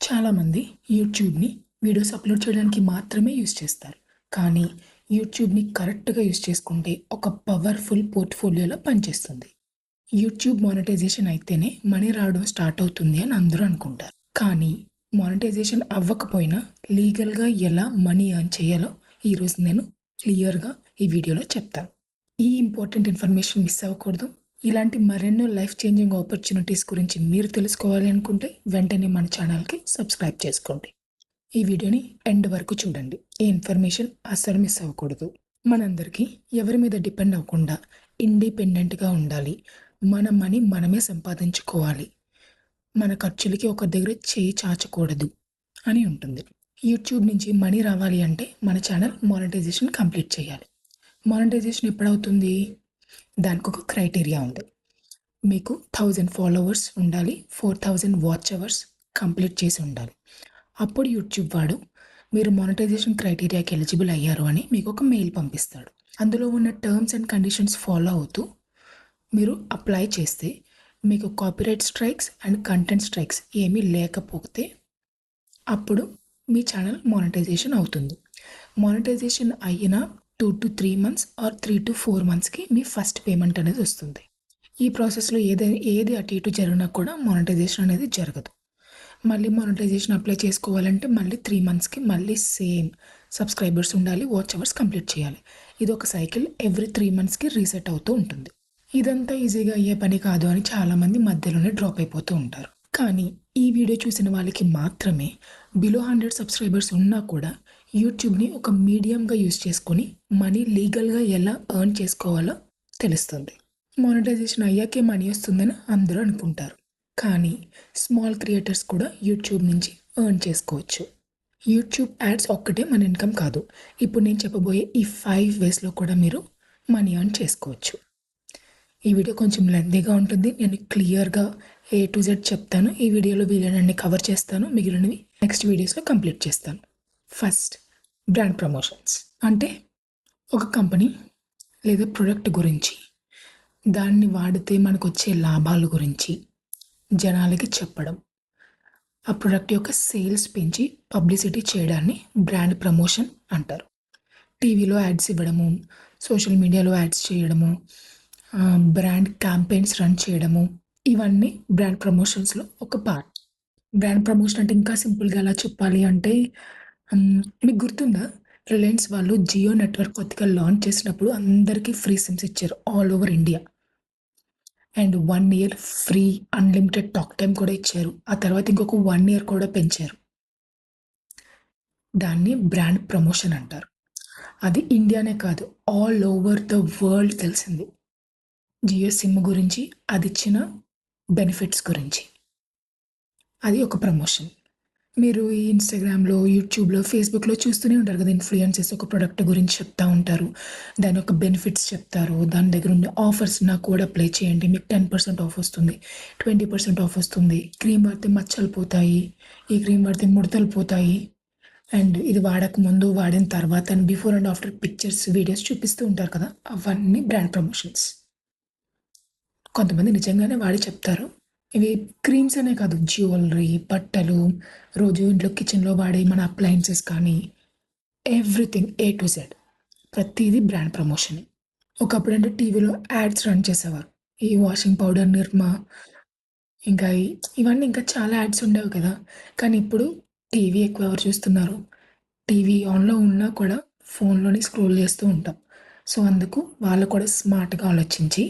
చాలామంది యూట్యూబ్‌ని videos upload చేయడానికి మాత్రమే యూజ్ చేస్తారు. కానీ యూట్యూబ్‌ని కరెక్ట్‌గా యూజ్ చేసుకుంటే ఒక పవర్‌ఫుల్ పోర్ట్‌ఫోలియోలా పనిచేస్తుంది. యూట్యూబ్ మానిటైజేషన్ అయితేనే మనీ రావడం స్టార్ట్ అవుతుంది అని అందరూ అనుకుంటారు. కానీ మానిటైజేషన్ అవ్వకపోయినా లీగల్‌గా ఎలా మనీ ఎర్న్ చేయాలో ఈరోజు నేను క్లియర్‌గా ఈ వీడియోలో చెప్తాను. ఈ ఇంపార్టెంట్ ఇన్ఫర్మేషన్ మిస్ అవ్వకూడదు. ఇలాంటి మరెన్నో లైఫ్ చేంజింగ్ ఆపర్చునిటీస్ గురించి మీరు తెలుసుకోవాలి అనుకుంటే వెంటనే మన ఛానల్‌కి సబ్స్క్రైబ్ చేసుకోండి. ఈ వీడియోని ఎండ్ వరకు చూడండి. ఈ ఇన్ఫర్మేషన్ అస్సలు మిస్ అవ్వకూడదు. మనందరికీ ఎవరి మీద డిపెండ్ అవ్వకుండా ఇండిపెండెంట్‌గా ఉండాలి. మన మనీ మనమే సంపాదించుకోవాలి. మన ఖర్చులకి ఒకరి దగ్గర చేయి చాచకూడదు అని ఉంటుంది. యూట్యూబ్ నుంచి మనీ రావాలి అంటే మన ఛానల్ మానిటైజేషన్ కంప్లీట్ చేయాలి. మానిటైజేషన్ ఎప్పుడవుతుంది? దానికొక క్రైటీరియా ఉంది. మీకు 1000 ఫాలోవర్స్ ఉండాలి. 4000 వాచ్ అవర్స్ కంప్లీట్ చేసి ఉండాలి. అప్పుడు యూట్యూబ్ వాడు మీరు మానిటైజేషన్ క్రైటీరియాకి ఎలిజిబుల్ అయ్యారు అని మీకు ఒక మెయిల్ పంపిస్తాడు. అందులో ఉన్న టర్మ్స్ అండ్ కండిషన్స్ ఫాలో అవుతూ మీరు అప్లై చేస్తే మీకు copyright strikes and content strikes ఏమీ లేకపోతే అప్పుడు మీ ఛానల్ మానిటైజేషన్ అవుతుంది. మానిటైజేషన్ అయిన 2 to 3 months ఆర్ 3 to 4 monthsకి మీ ఫస్ట్ పేమెంట్ అనేది వస్తుంది. ఈ ప్రాసెస్లో ఏది అటు ఇటు జరిగినా కూడా మానిటైజేషన్ అనేది జరగదు. మళ్ళీ మానిటైజేషన్ అప్లై చేసుకోవాలంటే మళ్ళీ 3 monthsకి మళ్ళీ సేమ్ సబ్స్క్రైబర్స్ ఉండాలి, వాచ్ అవర్స్ కంప్లీట్ చేయాలి. ఇది ఒక సైకిల్ ఎవ్రీ 3 monthsకి రీసెట్ అవుతూ ఉంటుంది. ఇదంతా ఈజీగా అయ్యే పని కాదు అని చాలామంది మధ్యలోనే డ్రాప్ అయిపోతూ ఉంటారు. కానీ ఈ వీడియో చూసిన వాళ్ళకి మాత్రమే బిలో 100 సబ్స్క్రైబర్స్ ఉన్నా కూడా యూట్యూబ్‌ని ఒక మీడియంగా యూజ్ చేసుకొని మనీ లీగల్‌గా ఎలా ఎర్న్ చేసుకోవాలో తెలుస్తుంది. మానిటైజేషన్ అయ్యాకే మనీ వస్తుందని అందరూ అనుకుంటారు. కానీ స్మాల్ క్రియేటర్స్ కూడా యూట్యూబ్ నుంచి ఎర్న్ చేసుకోవచ్చు. యూట్యూబ్ యాడ్స్ ఒక్కటే మన ఇన్కమ్ కాదు. ఇప్పుడు నేను చెప్పబోయే ఈ 5 వేస్‌లో కూడా మీరు మనీ ఎర్న్ చేసుకోవచ్చు. ఈ వీడియో కొంచెం లెంతీగా ఉంటుంది. నేను క్లియర్‌గా A to Z చెప్తాను. ఈ వీడియోలో వీలైనన్ని కవర్ చేస్తాను. మిగిలినవి నెక్స్ట్ వీడియోస్‌లో కంప్లీట్ చేస్తాను. ఫస్ట్, బ్రాండ్ ప్రమోషన్స్ అంటే ఒక కంపెనీ లేదా ప్రొడక్ట్ గురించి, దాన్ని వాడితే మనకొచ్చే లాభాల గురించి జనాలకి చెప్పడం. ఆ ప్రొడక్ట్ యొక్క సేల్స్ పెంచి పబ్లిసిటీ చేయడాన్ని బ్రాండ్ ప్రమోషన్ అంటారు. టీవీలో యాడ్స్ ఇవ్వడము, సోషల్ మీడియాలో యాడ్స్ చేయడము, బ్రాండ్ క్యాంపెయిన్స్ రన్ చేయడము, ఇవన్నీ బ్రాండ్ ప్రమోషన్స్‌లో ఒక పార్ట్. బ్రాండ్ ప్రమోషన్ అంటే ఇంకా సింపుల్‌గా ఎలా చెప్పాలి అంటే మీకు గుర్తుందా? రిలయన్స్ వాళ్ళు జియో నెట్వర్క్ కొత్తగా లాంచ్ చేసినప్పుడు అందరికీ ఫ్రీ సిమ్స్ ఇచ్చారు all over India. And 1 year free unlimited talk time కూడా ఇచ్చారు. ఆ తర్వాత ఇంకొక 1 year కూడా పెంచారు. దాన్ని బ్రాండ్ ప్రమోషన్ అంటారు. అది ఇండియానే కాదు, ఆల్ ఓవర్ ద వరల్డ్ తెలిసింది. జియో సిమ్ గురించి, అదిచ్చిన బెనిఫిట్స్ గురించి. అది ఒక ప్రమోషన్. మీరు ఈ ఇన్‌స్టాగ్రామ్‌లో, యూట్యూబ్‌లో, ఫేస్‌బుక్‌లో చూస్తూనే ఉంటారు కదా! ఇన్‌ఫ్లుయెన్సర్స్ ఒక ప్రొడక్ట్ గురించి చెప్తా ఉంటారు. దాని యొక్క బెనిఫిట్స్ చెప్తారు. దాని దగ్గర ఉండే ఆఫర్స్ నా కోడ్ అప్లై చేయండి. మీకు 10% ఆఫ్ వస్తుంది. 20% ఆఫ్ వస్తుంది. క్రీమ్ వాడితే మచ్చలు పోతాయి. ఈ క్రీమ్ వాడితే ముడతలు పోతాయి. అండ్ ఇది వాడక ముందు, వాడిన తర్వాత and before and after pictures, videos చూపిస్తూ ఉంటారు కదా! అవన్నీ బ్రాండ్ ప్రమోషన్స్. కొంతమంది నిజంగానే వాడి చెప్తారు. ఇవి క్రీమ్స్ అనే కాదు, జ్యువెలరీ, బట్టలు, రోజు ఇంట్లో కిచెన్‌లో వాడే మన అప్లయెన్సెస్ కానీ, ఎవ్రీథింగ్ A to Z ప్రతీది బ్రాండ్ ప్రమోషనే. ఒకప్పుడంటే టీవీలో యాడ్స్ రన్ చేసేవారు. ఈ వాషింగ్ పౌడర్, నిర్మా, ఇంకా ఇవన్నీ ఇంకా చాలా యాడ్స్ ఉండేవి కదా! కానీ ఇప్పుడు టీవీ ఎక్కువ ఎవరు చూస్తున్నారు? టీవీ ఆన్‌లో ఉన్నా కూడా ఫోన్‌లోనే స్క్రోల్ చేస్తూ ఉంటాం. సో, అందుకు వాళ్ళు కూడా స్మార్ట్‌గా ఆలోచించి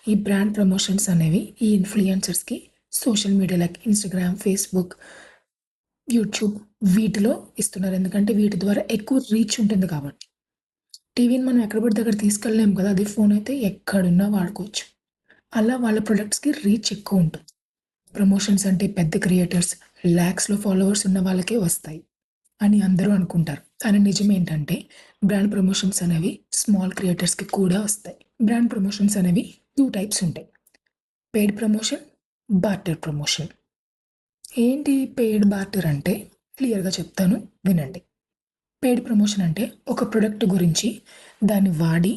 ఈ బ్రాండ్ ప్రమోషన్స్ అనేవి ఈ ఇన్‌ఫ్లుయెన్సర్స్‌కి social media like Instagram, Facebook, YouTube వీటిలో ఇస్తున్నారు. ఎందుకంటే వీటి ద్వారా ఎక్కువ రీచ్ ఉంటుంది కాబట్టి. టీవీని మనం ఎక్కడ పడితే అక్కడ తీసుకెళ్ళలేము కదా! అదే ఫోన్ అయితే ఎక్కడున్నా వాడుకోవచ్చు. అలా వాళ్ళ ప్రొడక్ట్స్‌కి రీచ్ ఎక్కువ ఉంటుంది. ప్రమోషన్స్ అంటే పెద్ద క్రియేటర్స్, లాక్స్‌లో ఫాలోవర్స్ ఉన్న వాళ్ళకే వస్తాయి అని అందరూ అనుకుంటారు. కానీ నిజమేంటంటే బ్రాండ్ ప్రమోషన్స్ అనేవి స్మాల్ క్రియేటర్స్‌కి కూడా వస్తాయి. బ్రాండ్ ప్రమోషన్స్ అనేవి 2 టైప్స్ ఉంటాయి. Paid promotion, barter promotion. ఏంటి పెయిడ్ బార్టర్ అంటే? క్లియర్‌గా చెప్తాను వినండి. పెయిడ్ ప్రమోషన్ అంటే ఒక ప్రొడక్ట్ గురించి, దాన్ని వాడి,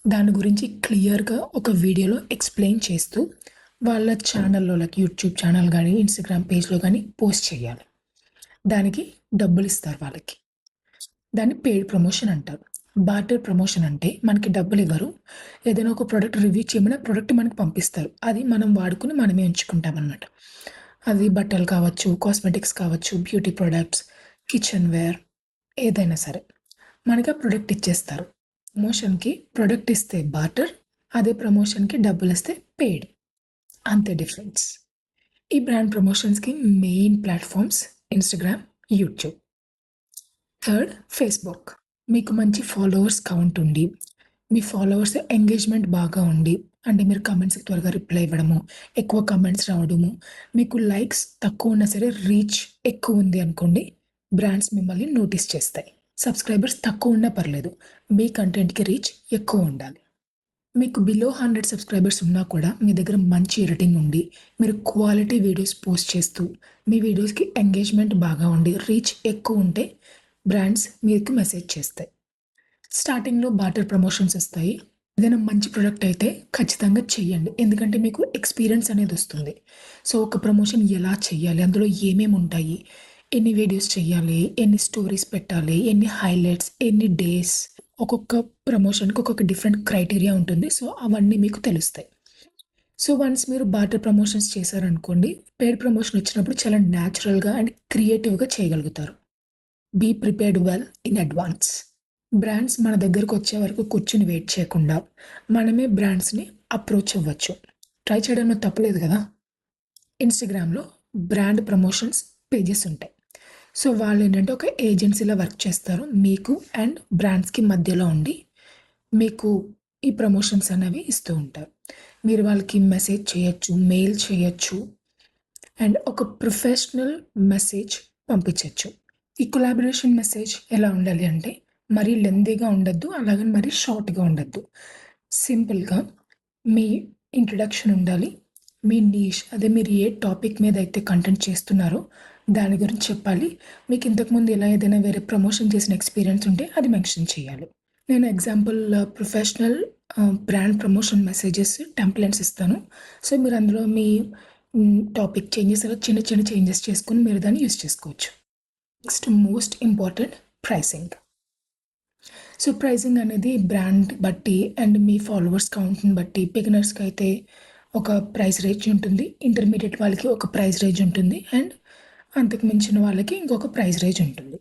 దాని గురించి క్లియర్‌గా ఒక వీడియోలో ఎక్స్‌ప్లెయిన్ చేస్తూ వాళ్ళ ఛానల్‌లో లైక్ యూట్యూబ్ ఛానల్ గానీ, ఇన్‌స్టాగ్రామ్ పేజ్‌లో గానీ పోస్ట్ చేయాలి. దానికి డబ్బులిస్తారు వాళ్ళకి. దాన్ని పెయిడ్ ప్రమోషన్ అంటారు. బార్టర్ ప్రమోషన్ అంటే మనకి డబ్బులివ్వరు. ఏదైనా ఒక ప్రొడక్ట్ రివ్యూ చేయమని ఆ ప్రొడక్ట్ మనకు పంపిస్తారు. అది మనం వాడుకొని మనమే ఉంచుకుంటామనమాట. అది బట్టలు కావచ్చు, కాస్మెటిక్స్ కావచ్చు, బ్యూటీ ప్రొడక్ట్స్, కిచెన్ వేర్ ఏదైనా సరే. మనకి ఆ ప్రొడక్ట్ ఇచ్చేస్తారు. ప్రమోషన్‌కి ప్రొడక్ట్ ఇస్తే బార్టర్, అదే ప్రమోషన్‌కి డబ్బులిస్తే పెయిడ్. అంతే డిఫరెన్స్. ఈ బ్రాండ్ ప్రమోషన్స్‌కి main platforms Instagram, YouTube. Third Facebook. మీకు మంచి ఫాలోవర్స్ కౌంట్ ఉండి, మీ ఫాలోవర్స్ ఎంగేజ్‌మెంట్ బాగా ఉండి, అంటే మీరు కామెంట్స్‌కి త్వరగా రిప్లై ఇవ్వడము, ఎక్కువ కామెంట్స్ రావడము, మీకు లైక్స్ తక్కువ ఉన్నా సరే రీచ్ ఎక్కువుంది అనుకోండి, బ్రాండ్స్ మిమ్మల్ని నోటీస్ చేస్తాయి. సబ్స్క్రైబర్స్ తక్కువ ఉన్నా పర్లేదు. మీ కంటెంట్‌కి రీచ్ ఎక్కువ ఉండాలి. మీకు బిలో 100 సబ్స్క్రైబర్స్ ఉన్నా కూడా మీ దగ్గర మంచి ఎడిటింగ్ ఉండి, మీరు క్వాలిటీ వీడియోస్ పోస్ట్ చేస్తూ, మీ వీడియోస్‌కి ఎంగేజ్‌మెంట్ బాగా ఉండి, రీచ్ ఎక్కువుంటే బ్రాండ్స్ మీకు మెసేజ్ చేస్తాయి. స్టార్టింగ్‌లో బార్టర్ ప్రమోషన్స్ ఒస్తాయి. ఏదైనా మంచి ప్రొడక్ట్ అయితే ఖచ్చితంగా చెయ్యండి. ఎందుకంటే మీకు ఎక్స్‌పీరియన్స్ అనేదొస్తుంది. సో, ఒక ప్రమోషన్ ఎలా చెయ్యాలి? అందులో ఏమేముంటాయి? ఎన్ని వీడియోస్ చెయ్యాలి? ఎన్ని స్టోరీస్ పెట్టాలి? ఎన్ని హైలైట్స్? ఎన్ని డేస్? ఒక్కొక్క ప్రమోషన్‌కి ఒక్కొక్క డిఫరెంట్ క్రైటీరియా ఉంటుంది. సో, అవన్నీ మీకు తెలుస్తాయి. సో, వన్స్ మీరు బార్టర్ ప్రమోషన్స్ చేశారనుకోండి, పెయిడ్ ప్రమోషన్ వచ్చినప్పుడు చాలా న్యాచురల్‌గా అండ్ క్రియేటివ్‌గా చేయగలుగుతారు. Be prepared well in advance. Brands మన దగ్గరకొచ్చే వరకు కూర్చొని వెయిట్ చేయకుండా, మనమే బ్రాండ్స్‌ని అప్రోచ్ అవ్వచ్చు. ట్రై చేయడంలో తప్పులేదు గదా! ఇన్‌స్టాగ్రామ్‌లో బ్రాండ్ ప్రమోషన్స్ పేజెస్ ఉంటాయి. సో, వాళ్ళేంటంటే ఒక ఏజెన్సీలా వర్క్ చేస్తారు. మీకు అండ్ బ్రాండ్స్‌కి మధ్యలో ఉండి, మీకు ఈ ప్రమోషన్స్ అనేవి ఇస్తూ ఉంటారు. మీరు వాళ్ళకి మెసేజ్ చేయొచ్చు, మెయిల్ చేయొచ్చు అండ్ ఒక ప్రొఫెషనల్ మెసేజ్ పంపించొచ్చు. ఈ కొలాబరేషన్ మెసేజ్ ఎలా ఉండాలి అంటే, మరీ లెంతీగా ఉండొద్దు. అలాగని మరీ షార్ట్‌గా ఉండొద్దు. సింపుల్‌గా మీ ఇంట్రడక్షన్ ఉండాలి. మీ నీష్ అదే మీరు ఏ టాపిక్ మీద అయితే కంటెంట్ చేస్తున్నారో దాని గురించి చెప్పాలి. మీకు ఇంతకుముందు ఇలా ఏదైనా వేరే ప్రమోషన్ చేసిన ఎక్స్‌పీరియన్స్ ఉంటే అది మెన్షన్ చేయాలి. నేను example professional brand promotion messages templates ఇస్తాను. సో, మీరు అందులో మీ టాపిక్ చేంజెస్ అలా చిన్న చిన్న చేంజెస్ చేసుకొని మీరు దాన్ని యూజ్ చేసుకోవచ్చు. Next most important pricing. So, pricing అనేది బ్రాండ్ బట్టి అండ్ మీ ఫాలోవర్స్ కౌంట్‌ని బట్టి బిగినర్స్‌కైతే ఒక ప్రైస్ రేంజ్ ఉంటుంది. ఇంటర్మీడియేట్ వాళ్ళకి ఒక ప్రైస్ రేంజ్ ఉంటుంది. అండ్ అంతకు మించిన వాళ్ళకి ఇంకొక ప్రైస్ రేంజ్ ఉంటుంది.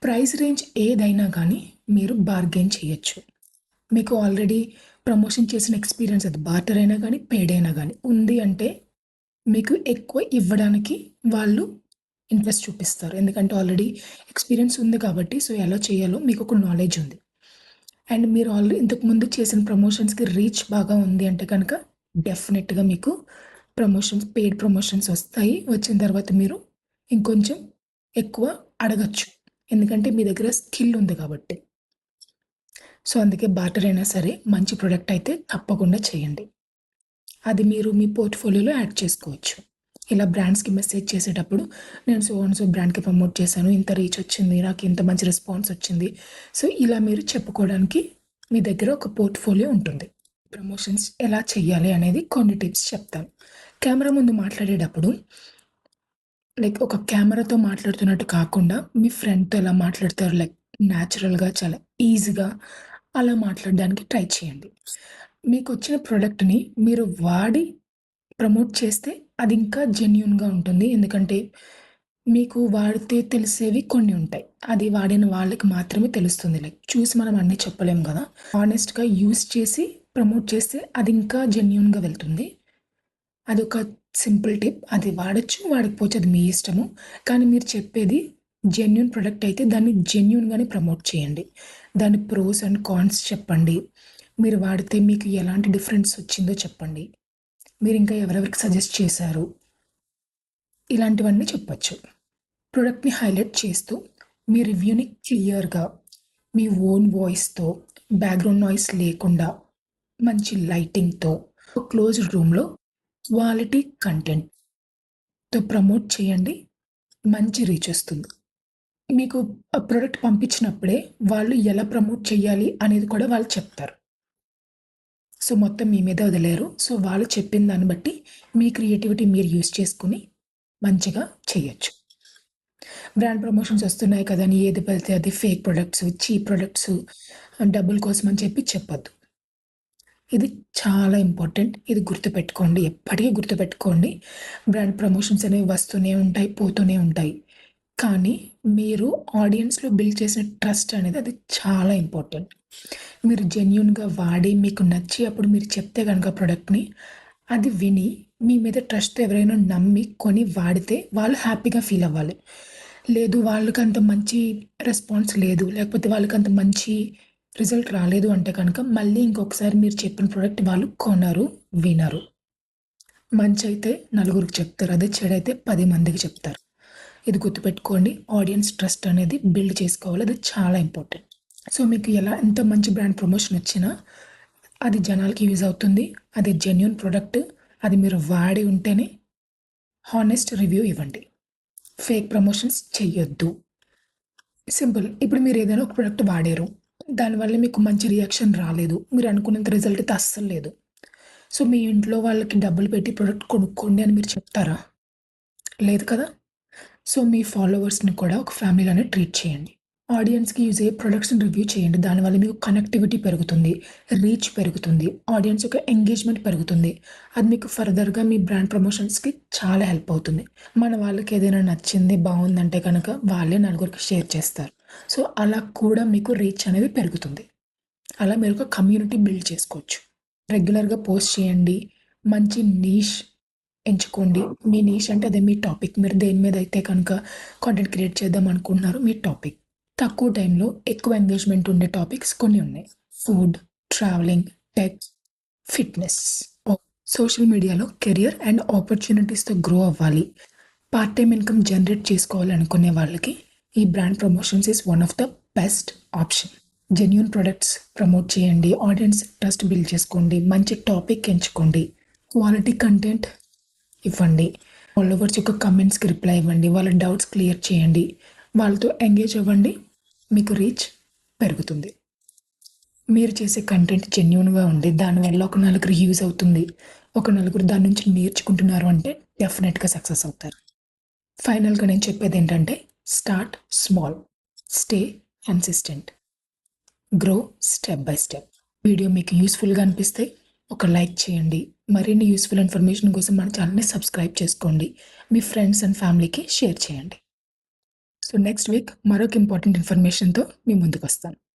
ప్రైస్ రేంజ్ ఏదైనా గానీ మీరు బార్గెయిన్ చేయొచ్చు. మీకు ఆల్రెడీ ప్రమోషన్ చేసిన ఎక్స్‌పీరియన్స్ అది బార్టర్ అయినా గానీ, పెయిడ్ అయినా గానీ ఉంది అంటే మీకు ఎక్కువ ఇవ్వడానికి వాళ్ళు ఇంట్రెస్ట్ చూపిస్తారు. ఎందుకంటే ఆల్రెడీ ఎక్స్‌పీరియన్స్ ఉంది కాబట్టి, సో, ఎలా చేయాలో మీకొక నాలెడ్జ్ ఉంది. అండ్ మీరు ఇంతకుముందు చేసిన ప్రమోషన్స్‌కి రీచ్ బాగా ఉంది అంటే గనక డెఫినెట్‌గా మీకు పెయిడ్ ప్రమోషన్స్ ఒస్తాయి. వచ్చిన తర్వాత మీరు ఇంకొంచెం ఎక్కువ అడగొచ్చు. ఎందుకంటే మీ దగ్గర స్కిల్ ఉంది కాబట్టి. సో, అందుకే బార్టర్ అయినా సరే మంచి ప్రొడక్ట్ అయితే తప్పకుండా చేయండి. అది మీరు మీ పోర్ట్‌ఫోలియోలో యాడ్ చేసుకోవచ్చు. ఇలా బ్రాండ్స్‌కి మెసేజ్ చేసేటప్పుడు నేను సో అండ్ సో బ్రాండ్‌కి ప్రమోట్ చేశాను. ఇంత రీచ్ వచ్చింది. నాకు ఇంత మంచి రెస్పాన్స్ వచ్చింది. సో, ఇలా మీరు చెప్పుకోవడానికి మీ దగ్గర ఒక పోర్ట్‌ఫోలియో ఉంటుంది. ప్రమోషన్స్ ఎలా చేయాలి అనేది కొన్ని టిప్స్ చెప్తాను. కెమెరా ముందు మాట్లాడేటప్పుడు లైక్ ఒక కెమెరాతో మాట్లాడుతున్నట్టు కాకుండా మీ ఫ్రెండ్‌తో ఎలా మాట్లాడతారో లైక్ న్యాచురల్‌గా చాలా ఈజీగా అలా మాట్లాడడానికి ట్రై చేయండి. మీకొచ్చిన ప్రొడక్ట్‌ని మీరు వాడి ప్రమోట్ చేస్తే అది ఇంకా జెన్యూన్‌గా ఉంటుంది. ఎందుకంటే మీకు వాడితే తెలిసేవి కొన్ని ఉంటాయి. అది వాడిన వాళ్ళకి మాత్రమే తెలుస్తుంది. లైక్ చూసి మనం అన్నీ చెప్పలేం గదా! హానెస్ట్‌గా యూజ్ చేసి ప్రమోట్ చేస్తే అది ఇంకా జెన్యూన్‌గా వెళ్తుంది. అదొక సింపుల్ టిప్. అది వాడొచ్చు, వాడకపోవచ్చు అది మీ ఇష్టము. కానీ మీరు చెప్పేది జెన్యూన్ ప్రొడక్ట్ అయితే దాన్ని జెన్యూన్‌గానే ప్రమోట్ చేయండి. దాని ప్రోస్ అండ్ కాన్స్ చెప్పండి. మీరు వాడితే మీకు ఎలాంటి డిఫరెన్స్ వచ్చిందో చెప్పండి. మీరింకా ఎవరెవరికి సజెస్ట్ చేశారు. ఇలాంటివన్నీ చెప్పొచ్చు. ప్రొడక్ట్‌ని హైలైట్ చేస్తూ మీ రివ్యూని క్లియర్‌గా మీ ఓన్ వాయిస్‌తో బ్యాక్‌గ్రౌండ్ నాయిస్ లేకుండా మంచి లైటింగ్‌తో క్లోజ్డ్ రూమ్‌లో క్వాలిటీ కంటెంట్‌తో ప్రమోట్ చేయండి. మంచి రీచ్ ఒస్తుంది. మీకు ఆ ప్రొడక్ట్ పంపించినప్పుడే వాళ్ళు ఎలా ప్రమోట్ చేయాలి అనేది కూడా వాళ్ళు చెప్తారు. సో, మొత్తం మీ మీదే వదిలేయరు. సో, వాళ్ళు చెప్పిన దాన్ని బట్టి మీ క్రియేటివిటీ మీరు యూజ్ చేసుకొని మంచిగా చేయొచ్చు. బ్రాండ్ ప్రమోషన్స్ వస్తున్నాయి కదా అని ఏది పడితే అది ఫేక్ ప్రొడక్ట్స్, చీప్ ప్రొడక్ట్స్, డబ్బుల కోసం అని చెప్పి చెప్పొద్దు. ఇది చాలా ఇంపార్టెంట్. ఇది గుర్తుపెట్టుకోండి. ఎప్పటికీ గుర్తుపెట్టుకోండి. బ్రాండ్ ప్రమోషన్స్ అనేవి వస్తూనే ఉంటాయి, పోతూనే ఉంటాయి. కానీ మీరు ఆడియన్స్‌లో బిల్డ్ చేసిన ట్రస్ట్ అనేది అది చాలా ఇంపార్టెంట్. మీరు జెన్యూన్‌గా వాడి మీకు నచ్చి అప్పుడు మీరు చెప్తే గనక ప్రొడక్ట్‌ని, అది విని మీ మీద ట్రస్ట్‌తో ఎవరైనా నమ్మి కొని వాడితే వాళ్ళు హ్యాపీగా ఫీల్ అవ్వాలి. లేదు వాళ్ళకంత మంచి రెస్పాన్స్ లేదు, లేకపోతే వాళ్ళకంత మంచి రిజల్ట్ రాలేదు అంటే కనుక మళ్ళీ ఇంకొకసారి మీరు చెప్పిన ప్రొడక్ట్ వాళ్ళు కొనరు, వినరు. మంచైతే నలుగురికి చెప్తారు. అదే చెడైతే 10 మందికి చెప్తారు. ఇది గుర్తుపెట్టుకోండి. ఆడియన్స్ ట్రస్ట్ అనేది బిల్డ్ చేసుకోవాలి. అది చాలా ఇంపార్టెంట్. సో, మీకు ఎంత మంచి బ్రాండ్ ప్రమోషన్ వచ్చినా అది జనాలకి యూజ్ అవుతుంది. అది జెన్యూన్ ప్రొడక్ట్. అది మీరు వాడి ఉంటేనే హానెస్ట్ రివ్యూ ఇవ్వండి. ఫేక్ ప్రమోషన్స్ చెయ్యొద్దు. సింపుల్. ఇప్పుడు మీరు ఏదైనా ఒక ప్రొడక్ట్ వాడారు. దానివల్ల మీకు మంచి రియాక్షన్ రాలేదు. మీరు అనుకున్నంత రిజల్ట్ అయితే అస్సలు లేదు. సో, మీ ఇంట్లో వాళ్ళకి డబ్బులు పెట్టి ప్రొడక్ట్ కొనుక్కోండి అని మీరు చెప్తారా? లేదు కదా! సో, మీ ఫాలోవర్స్‌ని కూడా ఒక ఫ్యామిలీలానే ట్రీట్ చేయండి. ఆడియన్స్‌కి యూజ్ అయ్యే ప్రొడక్ట్స్‌ని రివ్యూ చేయండి. దానివల్ల మీకు కనెక్టివిటీ పెరుగుతుంది. రీచ్ పెరుగుతుంది. ఆడియన్స్ యొక్క ఎంగేజ్‌మెంట్ పెరుగుతుంది. అది మీకు ఫర్దర్‌గా మీ బ్రాండ్ ప్రమోషన్స్‌కి చాలా హెల్ప్ అవుతుంది. మన వాళ్ళకి ఏదైనా నచ్చింది, బావుందంటే గనక వాళ్ళే నలుగురికి షేర్ చేస్తారు. సో, అలా కూడా మీకు రీచ్ అనేది పెరుగుతుంది. అలా మీరు ఒక కమ్యూనిటీ బిల్డ్ చేసుకోవచ్చు. రెగ్యులర్‌గా పోస్ట్ చేయండి. మంచి నీష్ ఎంచుకోండి. మీ నీష్ అంటే అదే మీ టాపిక్. మీరు దేని మీద అయితే కనుక కంటెంట్ క్రియేట్ చేద్దాం అనుకుంటున్నారో మీ టాపిక్. తక్కువ టైంలో ఎక్కువ ఎంగేజ్‌మెంట్ ఉండే టాపిక్స్ కొన్ని ఉన్నాయి. Food, travelling, tech, fitness. Social మీడియాలో కెరియర్ అండ్ ఆపర్చునిటీస్‌తో గ్రో అవ్వాలి. పార్ట్ టైమ్ ఇన్‌కమ్ జనరేట్ చేసుకోవాలనుకునే వాళ్ళకి ఈ brand promotions is one of the best option. Genuine products promote చేయండి. ఆడియన్స్ ట్రస్ట్ బిల్డ్ చేసుకోండి. మంచి టాపిక్ ఎంచుకోండి. క్వాలిటీ కంటెంట్ ఇవ్వండి. ఫాలోవర్స్ యొక్క కమెంట్స్‌కి రిప్లై ఇవ్వండి. వాళ్ళ డౌట్స్ క్లియర్ చేయండి. వాళ్ళతో ఎంగేజ్ అవ్వండి. మీకు రీచ్ పెరుగుతుంది. మీరు చేసే కంటెంట్ జెన్యూన్‌గా ఉండి దానివల్ల ఒక నలుగురికి యూజ్ అవుతుంది. ఒక నలుగురు దాని నుంచి నేర్చుకుంటున్నారు అంటే డెఫినెట్‌గా సక్సెస్ అవుతారు. ఫైనల్‌గా నేను చెప్పేదేంటంటే start small, stay consistent, grow step by step. Video మీకు యూస్‌ఫుల్‌గా అనిపిస్తే ఒక లైక్ చేయండి. మరిన్ని యూస్‌ఫుల్ ఇన్ఫర్మేషన్ కోసం మన ఛానెల్‌ని సబ్స్క్రైబ్ చేసుకోండి. మీ ఫ్రెండ్స్ అండ్ ఫ్యామిలీకి షేర్ చేయండి. సో, నెక్స్ట్ వీక్ మరొక ఇంపార్టెంట్ ఇన్ఫర్మేషన్‌తో మీ ముందుకొస్తాను.